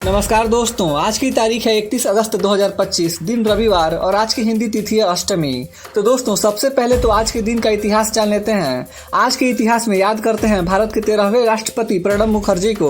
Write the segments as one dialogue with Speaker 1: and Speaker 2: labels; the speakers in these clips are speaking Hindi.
Speaker 1: नमस्कार दोस्तों, आज की तारीख है 31 अगस्त 2025, दिन रविवार और आज की हिंदी तिथि है अष्टमी। तो दोस्तों, सबसे पहले तो आज के दिन का इतिहास जान लेते हैं। आज के इतिहास में याद करते हैं भारत के 13वें राष्ट्रपति प्रणब मुखर्जी को।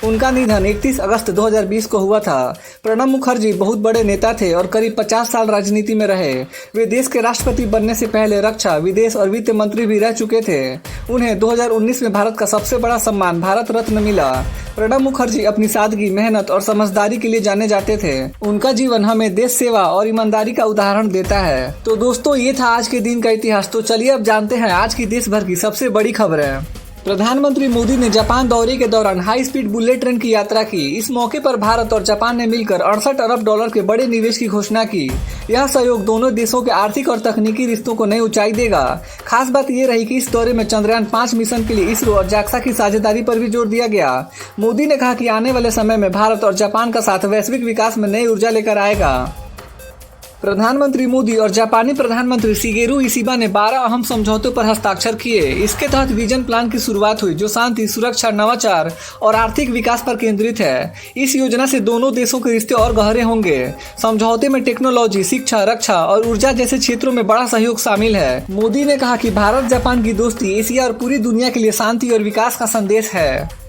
Speaker 1: उनका निधन 31 अगस्त 2020 को हुआ था। प्रणब मुखर्जी बहुत बड़े नेता थे और करीब 50 साल राजनीति में रहे। वे देश के राष्ट्रपति बनने से पहले रक्षा, विदेश और वित्त मंत्री भी रह चुके थे। उन्हें 2019 में भारत का सबसे बड़ा सम्मान भारत रत्न मिला। प्रणब मुखर्जी अपनी सादगी, मेहनत और समझदारी के लिए जाने जाते थे। उनका जीवन हमें देश सेवा और ईमानदारी का उदाहरण देता है। तो दोस्तों, ये था आज के दिन का इतिहास। तो चलिए अब जानते हैं आज की देश भर की सबसे बड़ी खबरें। प्रधानमंत्री मोदी ने जापान दौरे के दौरान हाई स्पीड बुलेट ट्रेन की यात्रा की। इस मौके पर भारत और जापान ने मिलकर 68 अरब डॉलर के बड़े निवेश की घोषणा की। यह सहयोग दोनों देशों के आर्थिक और तकनीकी रिश्तों को नई ऊंचाई देगा। खास बात यह रही कि इस दौरे में चंद्रयान 5 मिशन के लिए इसरो और जाक्सा की साझेदारी पर भी जोर दिया गया। मोदी ने कहा कि आने वाले समय में भारत और जापान का साथ वैश्विक विकास में नई ऊर्जा लेकर आएगा। प्रधानमंत्री मोदी और जापानी प्रधानमंत्री शिगेरू इशिबा ने 12 अहम समझौतों पर हस्ताक्षर किए। इसके तहत विजन प्लान की शुरुआत हुई, जो शांति, सुरक्षा, नवाचार और आर्थिक विकास पर केंद्रित है। इस योजना से दोनों देशों के रिश्ते और गहरे होंगे। समझौते में टेक्नोलॉजी, शिक्षा, रक्षा और ऊर्जा जैसे क्षेत्रों में बड़ा सहयोग शामिल है। मोदी ने कहा कि भारत जापान की दोस्ती एशिया और पूरी दुनिया के लिए शांति और विकास का संदेश है।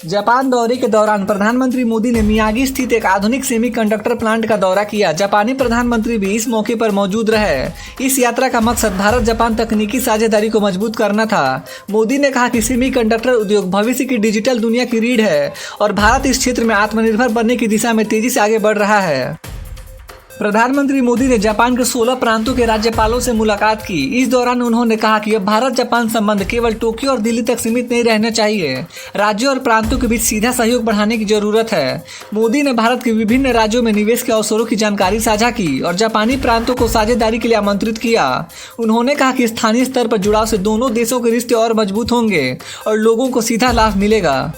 Speaker 1: जापान दौरे के दौरान प्रधानमंत्री मोदी ने मियागी स्थित एक आधुनिक सेमीकंडक्टर प्लांट का दौरा किया। जापानी प्रधानमंत्री भी इस मौके पर मौजूद रहे। इस यात्रा का मकसद भारत जापान तकनीकी साझेदारी को मजबूत करना था। मोदी ने कहा कि सेमीकंडक्टर उद्योग भविष्य की डिजिटल दुनिया की रीढ़ है और भारत इस क्षेत्र में आत्मनिर्भर बनने की दिशा में तेजी से आगे बढ़ रहा है। प्रधानमंत्री मोदी ने जापान के 16 प्रांतों के राज्यपालों से मुलाकात की। इस दौरान उन्होंने कहा कि अब भारत जापान संबंध केवल टोक्यो और दिल्ली तक सीमित नहीं रहने चाहिए। राज्यों और प्रांतों के बीच सीधा सहयोग बढ़ाने की जरूरत है। मोदी ने भारत के विभिन्न राज्यों में निवेश के अवसरों की जानकारी साझा की और जापानी प्रांतों को साझेदारी के लिए आमंत्रित किया। उन्होंने कहा कि स्थानीय स्तर पर जुड़ाव से दोनों देशों के रिश्ते और मजबूत होंगे और लोगों को सीधा लाभ मिलेगा।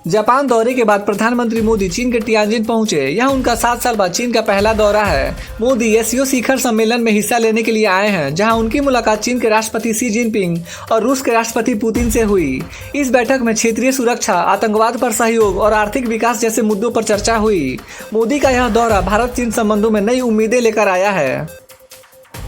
Speaker 1: जापान दौरे के बाद प्रधानमंत्री मोदी चीन के टियानजिन पहुंचे। यह उनका 7 साल बाद चीन का पहला दौरा है। मोदी एससीओ शिखर सम्मेलन में हिस्सा लेने के लिए आए हैं, जहां उनकी मुलाकात चीन के राष्ट्रपति शी जिनपिंग और रूस के राष्ट्रपति पुतिन से हुई। इस बैठक में क्षेत्रीय सुरक्षा, आतंकवाद पर सहयोग और आर्थिक विकास जैसे मुद्दों पर चर्चा हुई। मोदी का यह दौरा भारत चीन संबंधों में नई उम्मीदें लेकर आया है।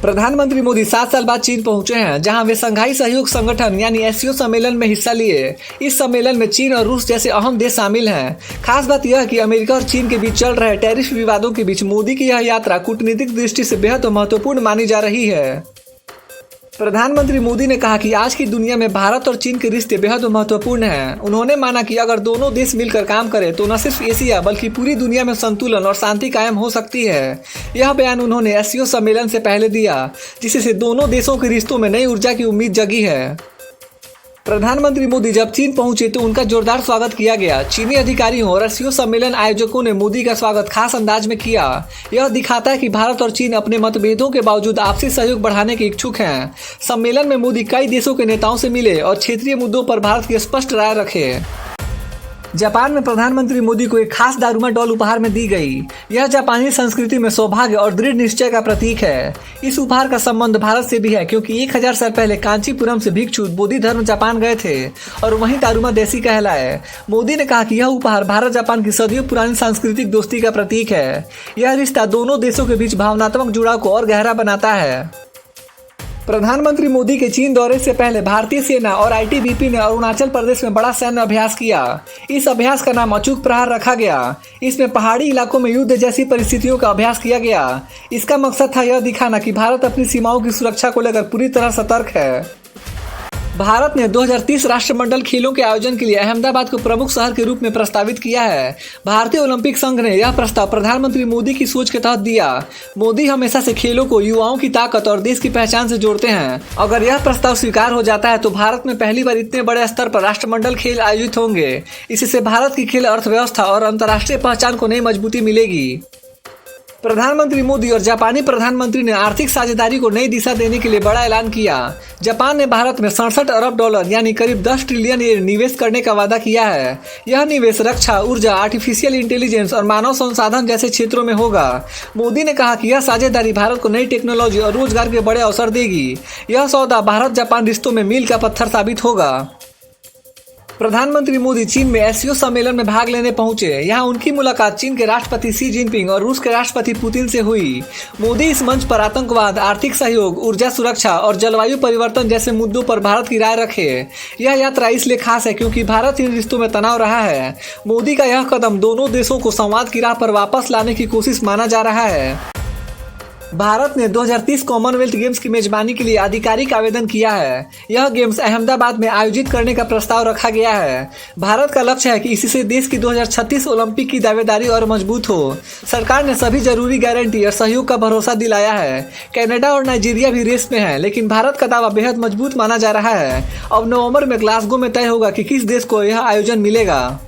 Speaker 1: प्रधानमंत्री मोदी 7 साल बाद चीन पहुंचे हैं, जहां वे शंघाई सहयोग संगठन यानी एससीओ सम्मेलन में हिस्सा लिए। इस सम्मेलन में चीन और रूस जैसे अहम देश शामिल हैं। खास बात यह कि अमेरिका और चीन के बीच चल रहे टैरिफ विवादों के बीच मोदी की यह यात्रा कूटनीतिक दृष्टि से बेहद महत्वपूर्ण मानी जा रही है। प्रधानमंत्री मोदी ने कहा कि आज की दुनिया में भारत और चीन के रिश्ते बेहद महत्वपूर्ण हैं। उन्होंने माना कि अगर दोनों देश मिलकर काम करें तो न सिर्फ एशिया बल्कि पूरी दुनिया में संतुलन और शांति कायम हो सकती है। यह बयान उन्होंने एससीओ सम्मेलन से पहले दिया, जिससे दोनों देशों के रिश्तों में नई ऊर्जा की उम्मीद जगी है। प्रधानमंत्री मोदी जब चीन पहुंचे तो उनका जोरदार स्वागत किया गया। चीनी अधिकारियों और एससीओ सम्मेलन आयोजकों ने मोदी का स्वागत खास अंदाज में किया। यह दिखाता है कि भारत और चीन अपने मतभेदों के बावजूद आपसी सहयोग बढ़ाने के इच्छुक हैं। सम्मेलन में मोदी कई देशों के नेताओं से मिले और क्षेत्रीय मुद्दों पर भारत की स्पष्ट राय रखे। जापान में प्रधानमंत्री मोदी को एक खास दारुमा डॉल उपहार में दी गई। यह जापानी संस्कृति में सौभाग्य और दृढ़ निश्चय का प्रतीक है। इस उपहार का संबंध भारत से भी है, क्योंकि 1000 साल पहले कांचीपुरम से भिक्षु बोधि धर्म जापान गए थे और वहीं दारुमा देसी कहलाए। मोदी ने कहा कि यह उपहार भारत जापान की सदियों पुरानी सांस्कृतिक दोस्ती का प्रतीक है। यह रिश्ता दोनों देशों के बीच भावनात्मक जुड़ाव को और गहरा बनाता है। प्रधानमंत्री मोदी के चीन दौरे से पहले भारतीय सेना और आईटीबीपी ने अरुणाचल प्रदेश में बड़ा सैन्य अभ्यास किया। इस अभ्यास का नाम अचूक प्रहार रखा गया। इसमें पहाड़ी इलाकों में युद्ध जैसी परिस्थितियों का अभ्यास किया गया। इसका मकसद था यह दिखाना कि भारत अपनी सीमाओं की सुरक्षा को लेकर पूरी तरह सतर्क है। भारत ने 2030 राष्ट्रमंडल खेलों के आयोजन के लिए अहमदाबाद को प्रमुख शहर के रूप में प्रस्तावित किया है। भारतीय ओलंपिक संघ ने यह प्रस्ताव प्रधानमंत्री मोदी की सोच के तहत दिया। मोदी हमेशा से खेलों को युवाओं की ताकत और देश की पहचान से जोड़ते हैं। अगर यह प्रस्ताव स्वीकार हो जाता है तो भारत में पहली बार इतने बड़े स्तर पर राष्ट्रमंडल खेल आयोजित होंगे। इससे भारत की खेल अर्थव्यवस्था और अंतर्राष्ट्रीय पहचान को नई मजबूती मिलेगी। प्रधानमंत्री मोदी और जापानी प्रधानमंत्री ने आर्थिक साझेदारी को नई दिशा देने के लिए बड़ा ऐलान किया। जापान ने भारत में 67 अरब डॉलर यानी करीब 10 ट्रिलियन येन निवेश करने का वादा किया है। यह निवेश रक्षा, ऊर्जा, आर्टिफिशियल इंटेलिजेंस और मानव संसाधन जैसे क्षेत्रों में होगा। मोदी ने कहा कि यह साझेदारी भारत को नई टेक्नोलॉजी और रोजगार के बड़े अवसर देगी। यह सौदा भारत जापान रिश्तों में मील का पत्थर साबित होगा। प्रधानमंत्री मोदी चीन में एससीओ सम्मेलन में भाग लेने पहुंचे। यहां उनकी मुलाकात चीन के राष्ट्रपति शी जिनपिंग और रूस के राष्ट्रपति पुतिन से हुई। मोदी इस मंच पर आतंकवाद, आर्थिक सहयोग, ऊर्जा सुरक्षा और जलवायु परिवर्तन जैसे मुद्दों पर भारत की राय रखे। यह यात्रा इसलिए खास है क्योंकि भारत इन रिश्तों में तनाव रहा है। मोदी का यह कदम दोनों देशों को संवाद की राह पर वापस लाने की कोशिश माना जा रहा है। भारत ने 2030 कॉमनवेल्थ गेम्स की मेजबानी के लिए आधिकारिक आवेदन किया है। यह गेम्स अहमदाबाद में आयोजित करने का प्रस्ताव रखा गया है। भारत का लक्ष्य है कि इसी देश की 2036 ओलंपिक की दावेदारी और मजबूत हो। सरकार ने सभी जरूरी गारंटी और सहयोग का भरोसा दिलाया है। कनाडा और नाइजीरिया भी रेस में है, लेकिन भारत का दावा बेहद मजबूत माना जा रहा है। अब नवंबर में ग्लासगो में तय होगा कि किस देश को यह आयोजन मिलेगा।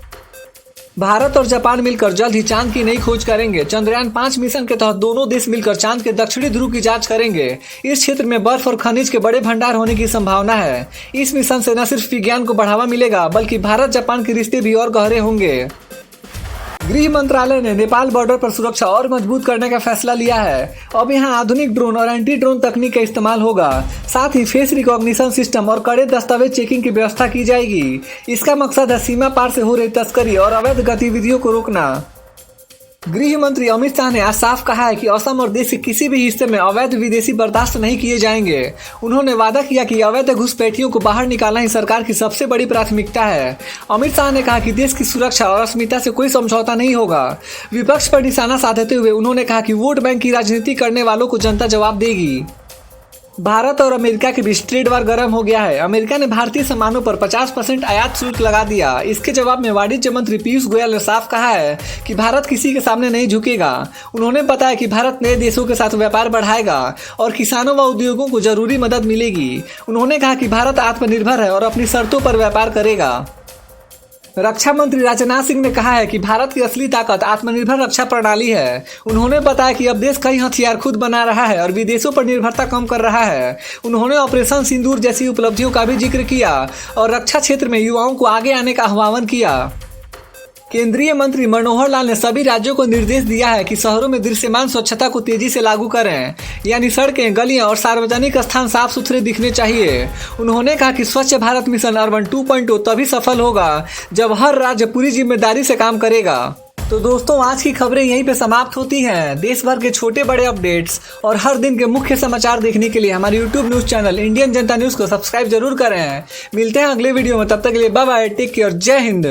Speaker 1: भारत और जापान मिलकर जल्द ही चांद की नई खोज करेंगे। चंद्रयान 5 मिशन के तहत दोनों देश मिलकर चांद के दक्षिणी ध्रुव की जांच करेंगे। इस क्षेत्र में बर्फ और खनिज के बड़े भंडार होने की संभावना है। इस मिशन से न सिर्फ विज्ञान को बढ़ावा मिलेगा, बल्कि भारत जापान के रिश्ते भी और गहरे होंगे। गृह मंत्रालय ने नेपाल बॉर्डर पर सुरक्षा और मजबूत करने का फैसला लिया है। अब यहां आधुनिक ड्रोन और एंटी ड्रोन तकनीक का इस्तेमाल होगा। साथ ही फेस रिकॉग्निशन सिस्टम और कड़े दस्तावेज चेकिंग की व्यवस्था की जाएगी। इसका मकसद है सीमा पार से हो रही तस्करी और अवैध गतिविधियों को रोकना। गृह मंत्री अमित शाह ने आज साफ कहा है कि असम और देश के किसी भी हिस्से में अवैध विदेशी बर्दाश्त नहीं किए जाएंगे। उन्होंने वादा किया कि अवैध घुसपैठियों को बाहर निकालना ही सरकार की सबसे बड़ी प्राथमिकता है। अमित शाह ने कहा कि देश की सुरक्षा और अस्मिता से कोई समझौता नहीं होगा। विपक्ष पर निशाना साधते हुए उन्होंने कहा कि वोट बैंक की राजनीति करने वालों को जनता जवाब देगी। भारत और अमेरिका के बीच ट्रेड वार गर्म हो गया है। अमेरिका ने भारतीय सामानों पर 50% आयात शुल्क लगा दिया। इसके जवाब में वाणिज्य मंत्री पीयूष गोयल ने साफ कहा है कि भारत किसी के सामने नहीं झुकेगा। उन्होंने बताया कि भारत नए देशों के साथ व्यापार बढ़ाएगा और किसानों व उद्योगों को जरूरी मदद मिलेगी। उन्होंने कहा कि भारत आत्मनिर्भर है और अपनी शर्तों पर व्यापार करेगा। रक्षा मंत्री राजनाथ सिंह ने कहा है कि भारत की असली ताकत आत्मनिर्भर रक्षा प्रणाली है। उन्होंने बताया कि अब देश कई हथियार खुद बना रहा है और विदेशों पर निर्भरता कम कर रहा है। उन्होंने ऑपरेशन सिंदूर जैसी उपलब्धियों का भी जिक्र किया और रक्षा क्षेत्र में युवाओं को आगे आने का आह्वान किया। केंद्रीय मंत्री मनोहर लाल ने सभी राज्यों को निर्देश दिया है कि शहरों में दृश्यमान स्वच्छता को तेजी से लागू करें, यानी सड़कें, गलियां और सार्वजनिक स्थान साफ सुथरे दिखने चाहिए। उन्होंने कहा कि स्वच्छ भारत मिशन अर्बन 2.0 तभी सफल होगा जब हर राज्य पूरी जिम्मेदारी से काम करेगा। तो दोस्तों, आज की खबरें यहीं पे समाप्त होती हैं। देश भर के छोटे बड़े अपडेट्स और हर दिन के मुख्य समाचार देखने के लिए हमारे YouTube न्यूज चैनल इंडियन जनता न्यूज को सब्सक्राइब जरूर करें। मिलते हैं अगले वीडियो में, तब तक के लिए बाय बाय, टेक केयर, जय हिंद।